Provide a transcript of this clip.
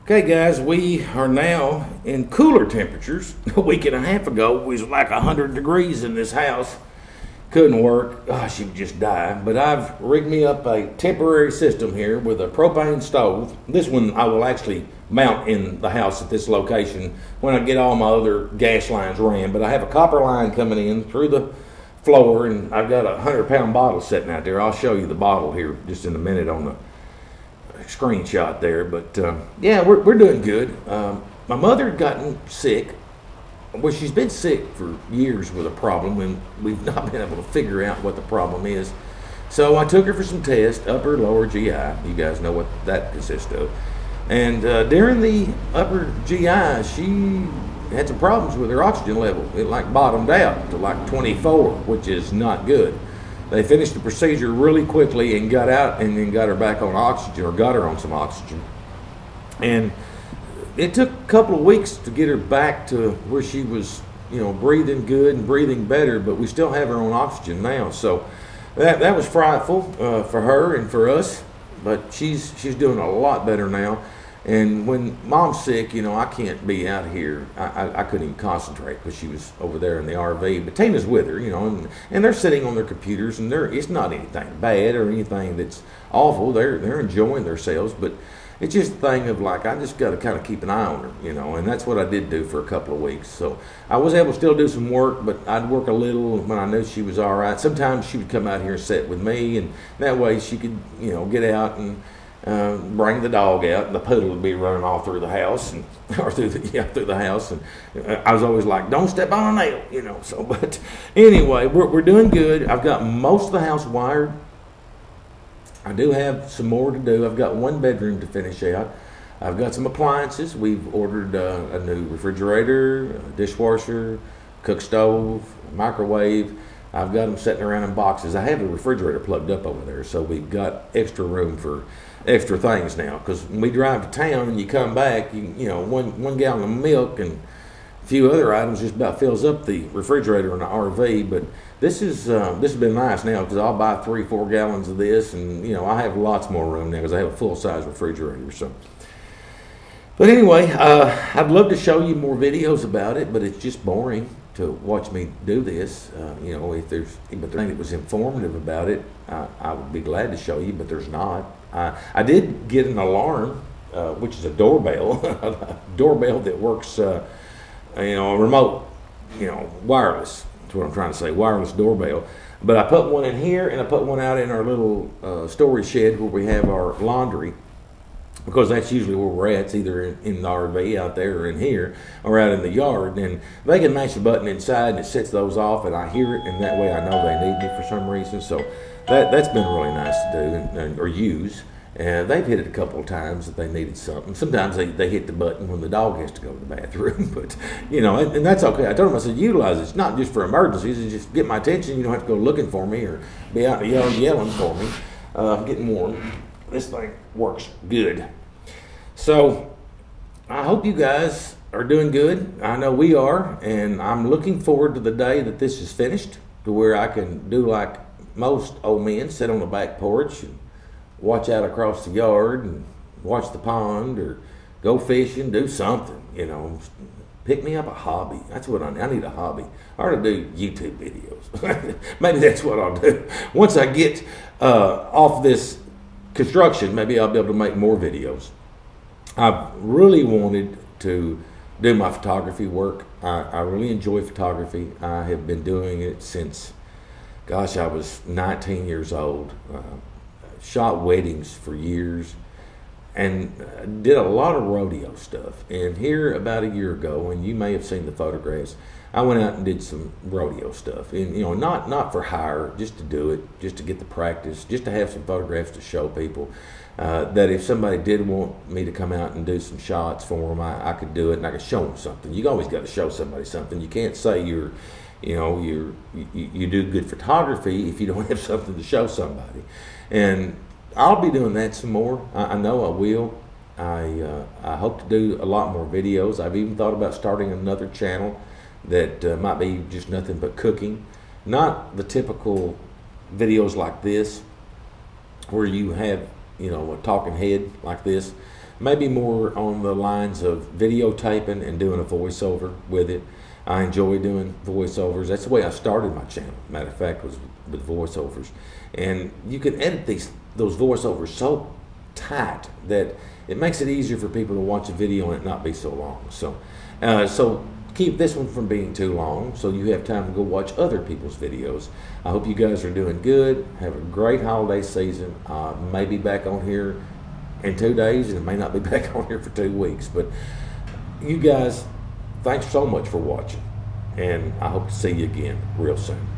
Okay guys, we are now in cooler temperatures. A week and a half ago, we was like 100 degrees in this house. Couldn't work. Gosh, you would just die. But I've rigged me up a temporary system here with a propane stove. This one I will actually mount in the house at this location when I get all my other gas lines ran. But I have a copper line coming in through the floor, and I've got a 100-pound bottle sitting out there. I'll show you the bottle here just in a minute on the screenshot there. But yeah, we're doing good. My mother had gotten sick. Well, she's been sick for years with a problem, and we've not been able to figure out what the problem is. So I took her for some tests, upper, lower GI. You guys know what that consists of. And during the upper GI, she had some problems with her oxygen level. It like bottomed out to like 24, which is not good. They finished the procedure really quickly and got out and then got her back on oxygen, or got her on some oxygen. And it took a couple of weeks to get her back to where she was, you know, breathing good and breathing better, but we still have her on oxygen now. So that was frightful for her and for us, but she's doing a lot better now. And when Mom's sick, you know, I can't be out here. I couldn't even concentrate because she was over there in the RV. But Tina's with her, you know, and they're sitting on their computers, and it's not anything bad or anything that's awful. They're enjoying themselves, but it's just a thing of like, I just got to kind of keep an eye on her, you know, and that's what I did do for a couple of weeks. So I was able to still do some work, but I'd work a little when I knew she was all right. Sometimes she would come out here and sit with me, and that way she could, you know, get out and bring the dog out, and the poodle would be running all through the house, and or through the house. And I was always like, don't step on a nail, you know. So, but anyway, we're doing good. I've got most of the house wired. I do have some more to do. I've got one bedroom to finish out. I've got some appliances. We've ordered a new refrigerator, a dishwasher, cook stove, microwave. I've got them sitting around in boxes. I have the refrigerator plugged up over there, so we've got extra room for extra things now. Because when we drive to town and you come back, you know, one gallon of milk and a few other items just about fills up the refrigerator in the RV. But this has been nice now, because I'll buy 3-4 gallons of this, and you know, I have lots more room now because I have a full-size refrigerator. So, but anyway, I'd love to show you more videos about it, but it's just boring to watch me do this. You know, if there's anything that was informative about it, I would be glad to show you, but there's not. I did get an alarm, which is a doorbell, a doorbell that works, you know, a remote, you know, wireless. That's what I'm trying to say, wireless doorbell. But I put one in here, and I put one out in our little storage shed where we have our laundry, because that's usually where we're at. It's either in the RV out there or in here or out in the yard. And they can mash a button inside and it sets those off, and I hear it, and that way I know they need me for some reason. So that's been really nice to do or use. And they've hit it a couple of times that they needed something. Sometimes they hit the button when the dog has to go to the bathroom. But, you know, and that's okay. I told them, I said, utilize it. It's not just for emergencies. It's just get my attention. You don't have to go looking for me or be out in the yard yelling for me. I'm getting warm. This thing works good. So I hope you guys are doing good. I know we are, and I'm looking forward to the day that this is finished, to where I can do like most old men, sit on the back porch and watch out across the yard and watch the pond, or go fishing, do something, you know. Pick me up a hobby. That's what I need. I need a hobby. I ought to do YouTube videos. Maybe that's what I'll do. Once I get off this construction, maybe I'll be able to make more videos. I've really wanted to do my photography work. I really enjoy photography. I have been doing it since, gosh, I was 19 years old. Shot weddings for years, and did a lot of rodeo stuff. And here about a year ago, and you may have seen the photographs, I went out and did some rodeo stuff. And, you know, not for hire, just to do it, just to get the practice, just to have some photographs to show people. That if somebody did want me to come out and do some shots for them, I could do it, and I could show them something. You always got to show somebody something. You can't say you do good photography if you don't have something to show somebody. And I'll be doing that some more. I know I will. I hope to do a lot more videos. I've even thought about starting another channel that might be just nothing but cooking. Not the typical videos like this, where you have, you know, a talking head like this. maybe more on the lines of videotaping and doing a voiceover with it. I enjoy doing voiceovers. That's the way I started my channel. Matter of fact, was with voiceovers, and you can edit those voiceovers so tight that it makes it easier for people to watch a video and it not be so long. So keep this one from being too long, so you have time to go watch other people's videos. I hope you guys are doing good. Have a great holiday season. May be back on here in 2 days, and it may not be back on here for 2 weeks. But you guys, thanks so much for watching, and I hope to see you again real soon.